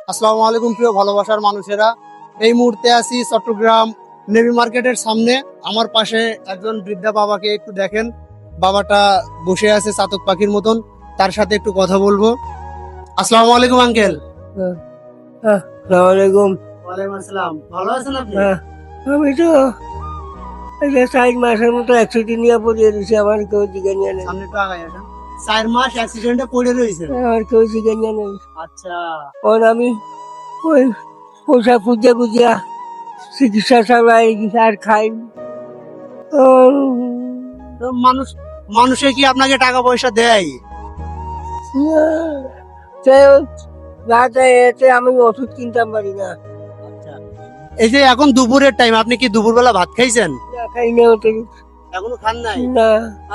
আসসালামু আলাইকুম প্রিয় ভালোবাসার মানুষেরা, এই মুহূর্তে আছি চট্টগ্রাম নেভি মার্কেটের সামনে। আমার পাশে একজন বৃদ্ধা বাবাকে একটু দেখেন, বাবাটা বসে আছে চাতক পাখির মতন। তার সাথে একটু কথা বলবো। আসসালামু আলাইকুম আঙ্কেল। আসসালামাইকুম। ওয়ালাইকুম আসসালাম। ভালো আছেন আপনি? আমি তো এই যে 4 মাসের মতো অ্যাক্সিডেন্ট নিয়ে পড়ে রয়েছি, আমার কেউ জিজ্ঞাসা নেই। সামনে একটু আগাই আসেন। 4 মাস অ্যাক্সিডেন্টে পড়ে রয়েছে। আমার কেউ জিজ্ঞাসা নেই। আচ্ছা, ওর আমি ওই পয়সা খুঁজে খুঁজিয়া চিকিৎসা চালাই আর খাই। তো মানুষে কি আপনাকে টাকা পয়সা দেয়? এতে আমি ওষুধ কিনতাম পারি না। আচ্ছা, এই যে এখন দুপুরের টাইম, আপনি কি দুপুরবেলা ভাত খাইছেন? খাই না ওতে এখনো খান নাই? না,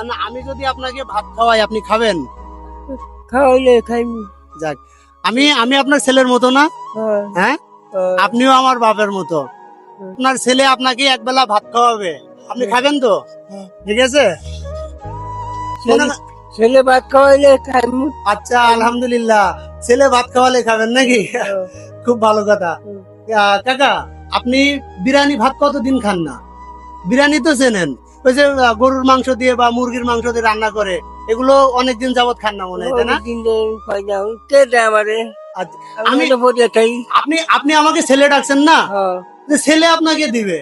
না, আমি যদি আপনাকে ভাত খাওয়াই আপনি খাবেন? খাওয়াইলে খাইনি। যাক, আমি আপনার ছেলের মতো না? হ্যাঁ, আপনিও আমার বাপের মতো। আপনার ছেলে আপনাকে একবেলা ভাত খাওয়াবে, আপনি খাবেন তো? ঠিক আছে। ছেলে ভাত খাওয়াইলে খাইনি। আচ্ছা, আলহামদুলিল্লাহ, ছেলে ভাত খাওয়ালে খাবেন নাকি? খুব ভালো কথা। কাকা, আপনি বিরিয়ানি ভাত কতদিন খান না? বিরিয়ানি তো চেনেন, ওই যে গরুর মাংস দিয়ে বা মুরগির মাংস দিয়ে রান্না করে, এগুলো অনেকদিন যাবত খান না মনে হয়, তাই না? আমি আপনি আমাকে ছেলে ডাকছেন না, যে ছেলে আপনাকে দিবে।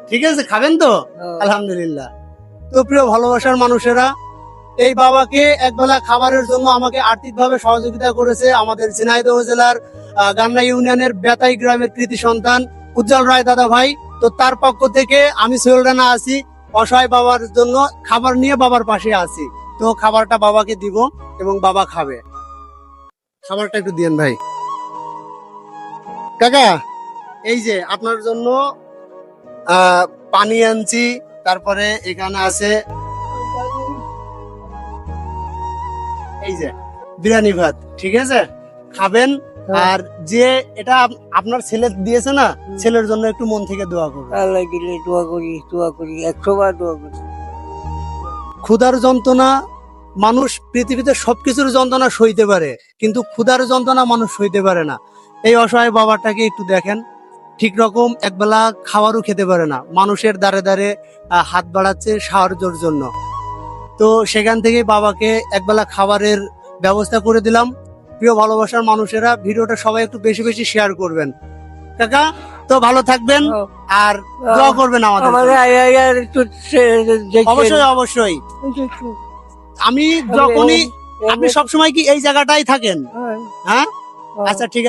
ঠিক আছে, খাবেন তো? আলহামদুলিল্লাহ। তো প্রিয় ভালোবাসার মানুষেরা, এই বাবাকে একবেলা খাবারের জন্য আমাকে আর্থিকভাবে সহযোগিতা করেছে আমাদের ঝিনাইদহ জেলার গান্না ইউনিয়নের বেতাই গ্রামের কৃতি সন্তান উজ্জ্বল রায় দাদা ভাই। তো তার পক্ষ থেকে আমি সোহেল রানা আছি, অসহায় বাবার জন্য খাবার নিয়ে বাবার পাশে আছি। তো খাবারটা বাবাকে দিব এবং বাবা খাবে। খাবারটা একটু দিয়েন ভাই। কাকা, এই যে আপনার জন্য পানি আনছি, তারপরে এখানে আছে এই যে বিরিয়ানি ভাত। ঠিক আছে, খাবেন। আর যে এটা আপনার ছেলে দিয়েছে না, ছেলের জন্য একটু মন থেকে দোয়া করুন। আল্লাহ দিলে দোয়া করি 100 বার দোয়া করি। ক্ষুধার যন্ত্রণা, মানুষ পৃথিবীতে সবকিছুর যন্ত্রণা সইতে পারে, কিন্তু ক্ষুধার যন্ত্রণা মানুষ সইতে পারে না। এই অসহায় বাবাটাকে একটু দেখেন, ঠিক রকম একবেলা খাবারও খেতে পারে না, মানুষের দ্বারে দ্বারে হাত বাড়াচ্ছে সাহায্যের জন্য। তো সেখান থেকে বাবাকে একবেলা খাবারের ব্যবস্থা করে দিলাম। প্রিয় ভালোবাসার মানুষেরা, ভিডিওটা সবাই একটু বেশি বেশি শেয়ার করবেন। কাকা, তো ভালো থাকবেন আর দোয়া করবেন আমাদের। অবশ্যই অবশ্যই। আমি যখনই, আপনি সবসময় কি এই জায়গাটাই থাকেন? হ্যাঁ, আচ্ছা ঠিক আছে।